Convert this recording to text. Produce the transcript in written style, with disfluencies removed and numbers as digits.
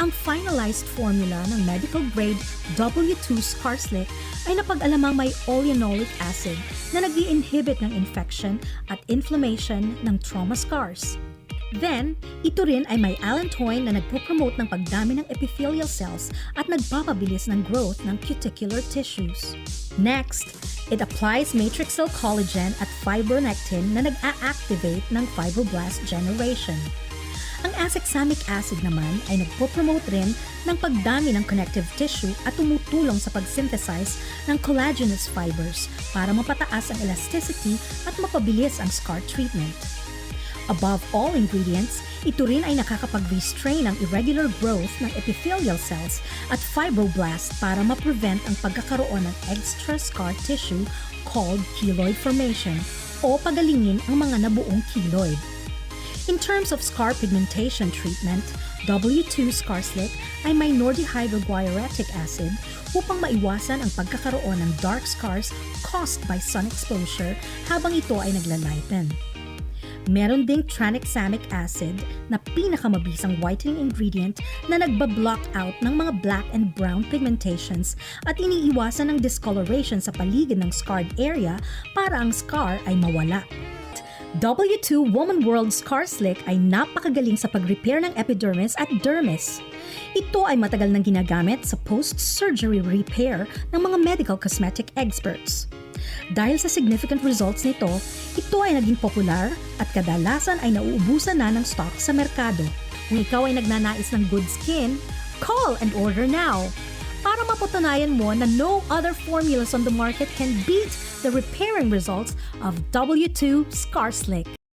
Ang finalized formula ng medical-grade W2-Skarslick ay napag-alamang may oleanolic acid na nag-i-inhibit ng infection at inflammation ng trauma scars. Then, ito rin ay may allantoin na nagpo-promote ng pagdami ng epithelial cells at nagpapabilis ng growth ng cuticular tissues. Next, it applies matrix cell collagen at fibronectin na nag-a-activate ng fibroblast generation. Ang asexamic acid naman ay nagpo-promote rin ng pagdami ng connective tissue at tumutulong sa pag-synthesize ng collagenous fibers para mapataas ang elasticity at mapabilis ang scar treatment. Above all ingredients, ito rin ay nakakapag-restrain ang irregular growth ng epithelial cells at fibroblast para ma-prevent ang pagkakaroon ng extra scar tissue called keloid formation o pagalingin ang mga nabuong keloid. In terms of scar pigmentation treatment, W2-Skarslick ay may nordihydroguaretic acid upang maiwasan ang pagkakaroon ng dark scars caused by sun exposure habang ito ay naglalighten. Meron ding tranexamic acid na pinakamabisang whitening ingredient na nagba-block out ng mga black and brown pigmentations at iniiwasan ang discoloration sa paligid ng scarred area para ang scar ay mawala. W2 Woman World Skarslick ay napakagaling sa pag-repair ng epidermis at dermis. Ito ay matagal nang ginagamit sa post-surgery repair ng mga medical cosmetic experts. Dahil sa significant results nito, ito ay naging popular at kadalasan ay nauubusan na ng stock sa merkado. Kung ikaw ay nagnanais ng good skin, call and order now! Para mapatunayan mo na no other formulas on the market can beat the repairing results of W2 Skarslick.